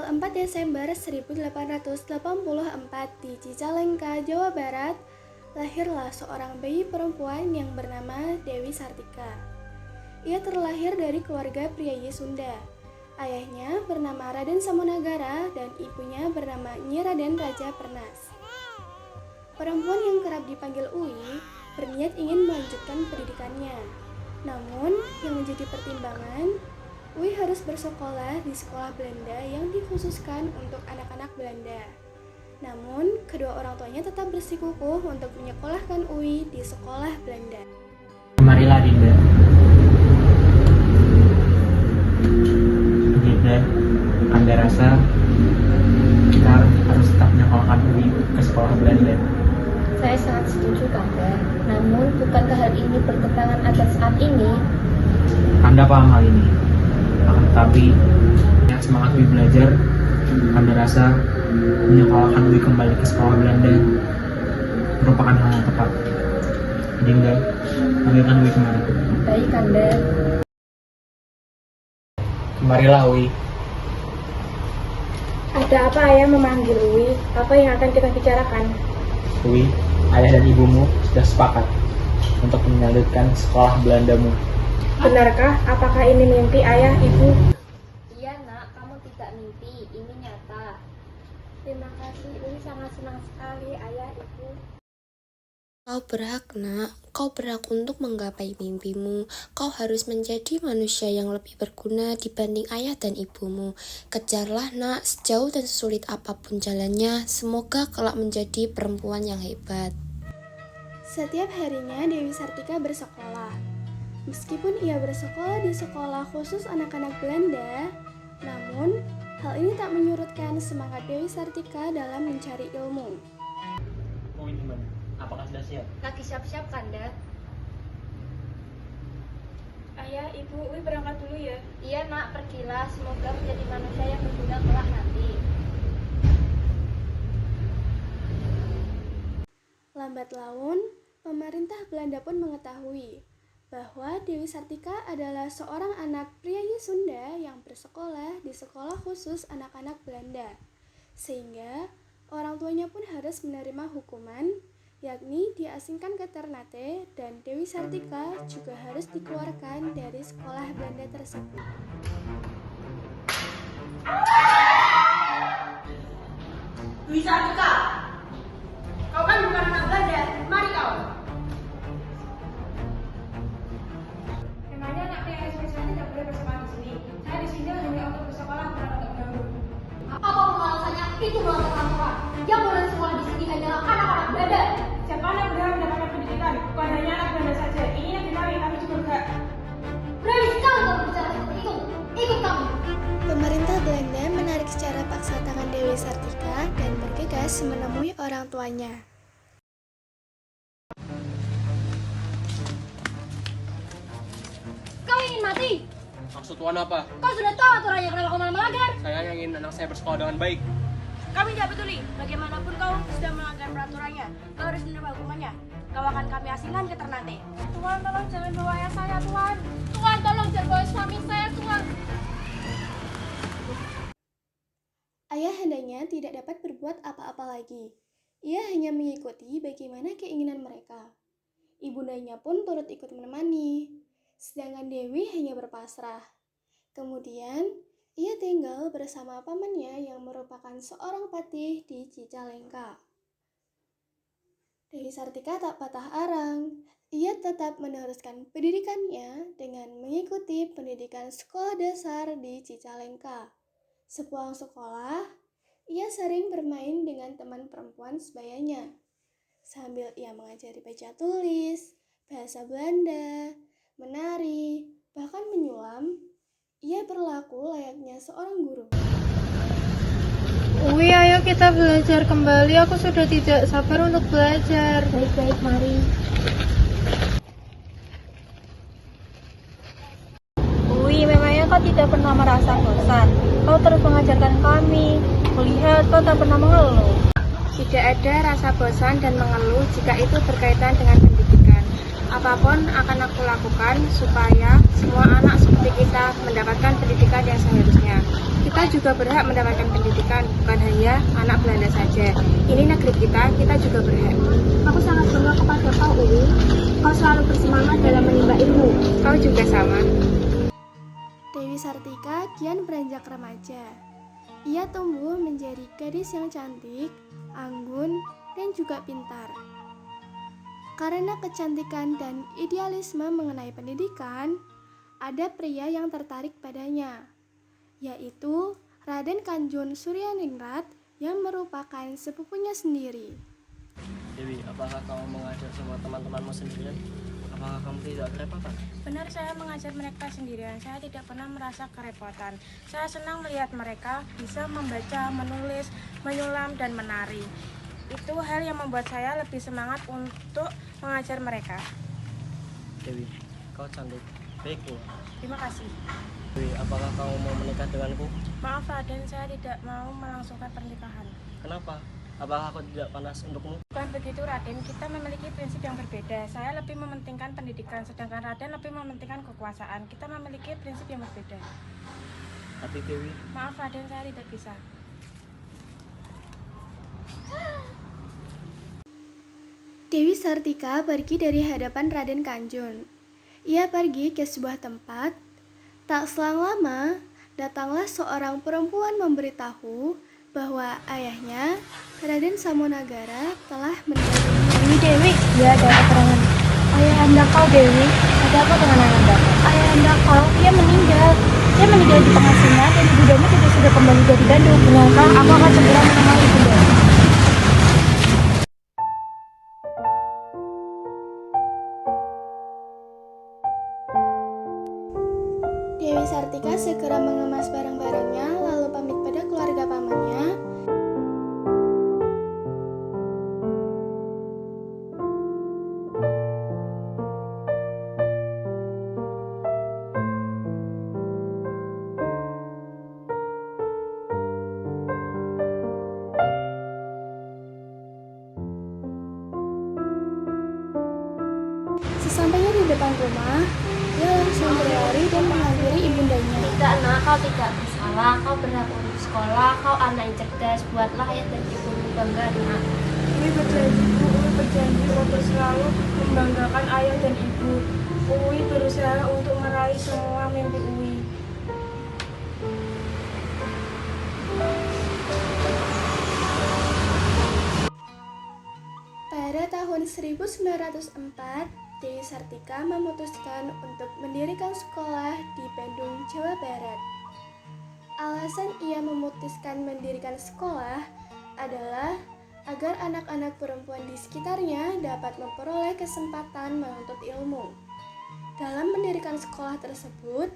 Tanggal 4 Desember 1884 di Cicalengka, Jawa Barat, lahirlah seorang bayi perempuan yang bernama Dewi Sartika. Ia terlahir dari keluarga priayi Sunda. Ayahnya bernama Raden Samonagara dan ibunya bernama Nyi Raden Raja Pernas. Perempuan yang kerap dipanggil Uwi berniat ingin melanjutkan pendidikannya. Namun, yang menjadi pertimbangan, Uwi harus bersekolah di sekolah Belanda yang dikhususkan untuk anak-anak Belanda. Namun, kedua orang tuanya tetap bersikukuh untuk menyekolahkan Uwi di sekolah Belanda. Marilah Dinda. Dinda, Anda rasa kita harus tetap menyekolahkan Uwi ke sekolah Belanda? Saya sangat setuju, Kanda. Namun, bukankah hal ini bertentangan adat saat ini? Anda paham hal ini. Akan tetapi, semangat Uwi belajar, Anda rasa menyekolahkan Uwi kembali ke sekolah Belanda merupakan hal yang tepat. Dinda, panggilkan Uwi kembali. Baik, Kanda. Kemarilah Uwi. Ada apa ayah memanggil Uwi? Apa yang akan kita bicarakan? Uwi, ayah dan ibumu sudah sepakat untuk melanjutkan sekolah Belandamu. Benarkah? Apakah ini mimpi ayah, ibu? Iya, Nak. Kamu tidak mimpi. Ini nyata. Terima kasih, Uwi sangat senang sekali, ayah, ibu. Kau berhak, Nak. Kau berhak untuk menggapai mimpimu. Kau harus menjadi manusia yang lebih berguna dibanding ayah dan ibumu. Kejarlah, Nak, sejauh dan sesulit apapun jalannya. Semoga kelak menjadi perempuan yang hebat. Setiap harinya Dewi Sartika bersekolah. Meskipun ia bersekolah di sekolah khusus anak-anak Belanda, namun hal ini tak menyurutkan semangat Dewi Sartika dalam mencari ilmu. Uwi gimana? Apakah sudah siap? Lagi siap-siap, Kanda. Ayah, ibu, Uwi berangkat dulu ya. Iya, Nak. Pergilah. Semoga menjadi manusia yang berguna kelak nanti. Lambat laun, pemerintah Belanda pun mengetahui bahwa Dewi Sartika adalah seorang anak priayi Sunda yang bersekolah di sekolah khusus anak-anak Belanda. Sehingga orang tuanya pun harus menerima hukuman, yakni diasingkan ke Ternate, dan Dewi Sartika juga harus dikeluarkan dari sekolah Belanda tersebut. Dewi Sartika, kau kan bukan anak Belanda, mari kau. Memangnya anak priayi Sunda tidak boleh bersekolah di sini? Saya di sini hanya untuk bersekolah, bukan untuk bergaul. Apa alasannya? Itu melanggar aturan. Yang boleh sekolah di sini hanyalah anak-anak Belanda. Siapa anak berhak mendapatkan pendidikan? Bukan hanya anak Belanda saja. Ini yang kami juga berhak. Berani sekali kau berbicara seperti itu. Ikut kami. Pemerintah Belanda menarik secara paksa tangan Dewi Sartika dan bergegas menemui orang tuanya. Kau ingin mati? Maksud Tuan apa? Kau sudah tahu aturannya, kenapa kau malah melanggar? Saya yang ingin anak saya bersekolah dengan baik. Kami tidak peduli. Bagaimanapun kau sudah melanggar peraturannya. Kau harus menerima hukumannya. Kau akan kami asingkan ke Ternate. Tuan, tolong jangan bawa ayah saya, Tuan. Tuan, tolong jangan bawa suami saya, Tuan. Ayah hendaknya tidak dapat berbuat apa-apa lagi. Ia hanya mengikuti bagaimana keinginan mereka. Ibundanya pun turut ikut menemani, sedangkan Dewi hanya berpasrah. Kemudian, ia tinggal bersama pamannya yang merupakan seorang patih di Cicalengka. Dewi Sartika tak patah arang. Ia tetap meneruskan pendidikannya dengan mengikuti pendidikan sekolah dasar di Cicalengka. Sepulang sekolah, ia sering bermain dengan teman perempuan sebayanya. Sambil ia mengajari baca tulis, bahasa Belanda, menari, bahkan menyulam, ia berlaku layaknya seorang guru. Uwi, ayo kita belajar kembali. Aku sudah tidak sabar untuk belajar. Baik-baik, mari. Uwi, memangnya kau tidak pernah merasa bosan? Kau terus mengajarkan kami. Kulihat kau tak pernah mengeluh. Tidak ada rasa bosan dan mengeluh jika itu berkaitan dengan pendidikan. Apapun akan aku lakukan supaya semua anak sekolah seperti kita mendapatkan pendidikan yang seharusnya. Kita juga berhak mendapatkan pendidikan, bukan hanya anak Belanda saja. Ini negeri kita juga berhak. Aku sangat bangga kepada kau, Uwi. Kau selalu bersemangat dalam menimba ilmu. Kau juga sama. Dewi Sartika kian beranjak remaja. Ia tumbuh menjadi gadis yang cantik, anggun, dan juga pintar. Karena kecantikan dan idealisme mengenai pendidikan, ada pria yang tertarik padanya, yaitu Raden Kanjun Suryaningrat yang merupakan sepupunya sendiri. Dewi, apakah kamu mengajar sama teman-temanmu sendirian? Apakah kamu tidak kerepotan? Benar, saya mengajar mereka sendirian. Saya tidak pernah merasa kerepotan. Saya senang melihat mereka bisa membaca, menulis, menyulam, dan menari. Itu hal yang membuat saya lebih semangat untuk mengajar mereka. Dewi, kau cantik. Baikku. Terima kasih. Dewi, apakah kamu mau menikah denganku? Maaf Raden, saya tidak mau melangsungkan pernikahan. Kenapa? Apakah aku tidak panas untukmu? Bukan begitu Raden, kita memiliki prinsip yang berbeda. Saya lebih mementingkan pendidikan, sedangkan Raden lebih mementingkan kekuasaan. Kita memiliki prinsip yang berbeda. Tapi Dewi, Maaf Raden, saya tidak bisa. Dewi Sartika pergi dari hadapan Raden Kanjun. Ia pergi ke sebuah tempat. Tak selang lama, datanglah seorang perempuan memberitahu bahwa ayahnya, Raden Samonagara, telah meninggal. Dewi, ya ada keterangan. Ayah anda kau, Dewi. Ada apa dengan ayah anda? Ayah anda kau, dia meninggal. Dia meninggal di pengasingan dan ibundanya juga sudah kembali dari Bandung. Menyangka aku akan segera menemui ibunda. Dewi Sartika segera mengemas barang-barangnya lalu pamit pada keluarga pamannya. Sesampainya di depan rumah, dia langsung berlari dan menghampiri ibundanya. Tidak nak, kau tidak bersalah. Kau berhak untuk sekolah. Kau anak yang cerdas. Buatlah ayah dan ibumu bangga, nak. Uwi berjanji, Uwi berjanji untuk selalu membanggakan ayah dan ibu. Uwi berusaha untuk meraih semua mimpi Uwi. Pada tahun 1904, Dewi Sartika memutuskan untuk mendirikan sekolah di Bandung, Jawa Barat. Alasan ia memutuskan mendirikan sekolah adalah agar anak-anak perempuan di sekitarnya dapat memperoleh kesempatan menuntut ilmu. Dalam mendirikan sekolah tersebut,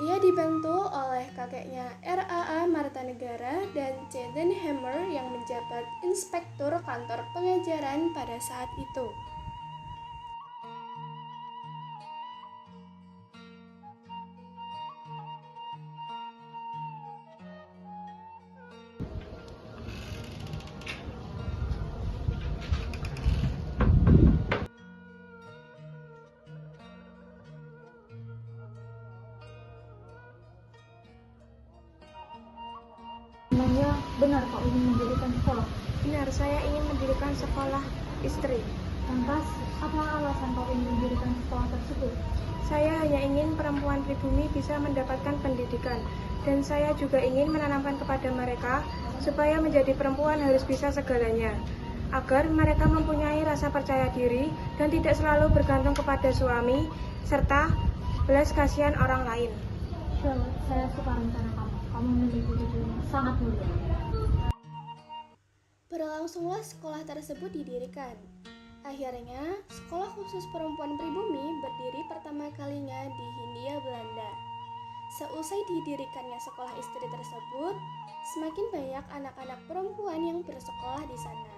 ia dibantu oleh kakeknya R.A.A. Martanegara dan Jaden Hammer yang menjabat inspektur kantor pengajaran pada saat itu. Namanya benar kau ingin mendirikan sekolah. Benar, saya ingin mendirikan sekolah istri. Lantas, apa alasan kau ingin mendirikan sekolah tersebut? Saya hanya ingin perempuan pribumi bisa mendapatkan pendidikan. Dan saya juga ingin menanamkan kepada mereka supaya menjadi perempuan harus bisa segalanya. Agar mereka mempunyai rasa percaya diri dan tidak selalu bergantung kepada suami, serta belas kasihan orang lain. Saya suka rencana kamu. Kamu memiliki tujuan yang sangat mulia. Berlangsunglah sekolah tersebut didirikan. Akhirnya, sekolah khusus perempuan pribumi berdiri pertama kalinya di Hindia Belanda. Seusai didirikannya sekolah istri tersebut, semakin banyak anak-anak perempuan yang bersekolah di sana.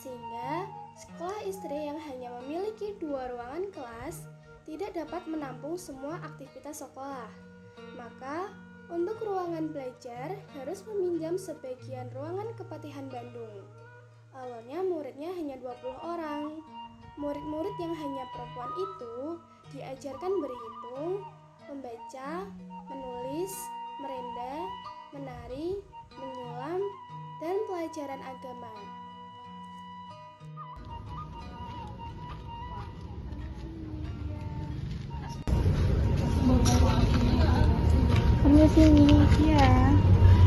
Sehingga, sekolah istri yang hanya memiliki 2 ruangan kelas tidak dapat menampung semua aktivitas sekolah. Maka, untuk ruangan belajar harus meminjam sebagian ruangan Kepatihan Bandung. Awalnya muridnya hanya 20 orang. Murid-murid yang hanya perempuan itu diajarkan berhitung, membaca, menulis, merenda, menari, menyulam, dan pelajaran agama. Permisi, iya.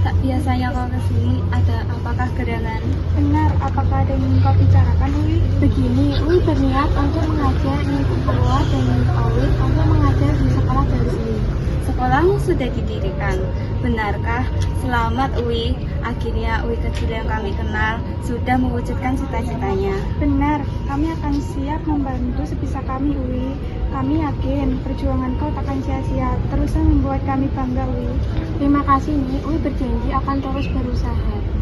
Tak biasanya kau kesini, ada apakah gerangan? Benar, apakah ada yang ingin kau bicarakan, Wi? Begini, Wi berniat untuk mengajar Ibu Purwa dan Ibu Awi untuk mengajar di sekolah Darus Wi. Sekolahmu sudah didirikan, benarkah? Selamat Uwi, akhirnya Uwi kecil yang kami kenal sudah mewujudkan cita-citanya. Benar, kami akan siap membantu sebisa kami, Wi. Kami yakin perjuangan kau takkan sia-sia, teruslah membuat kami bangga, Wi. Terima kasih, Wi. Wi berjanji akan terus berusaha.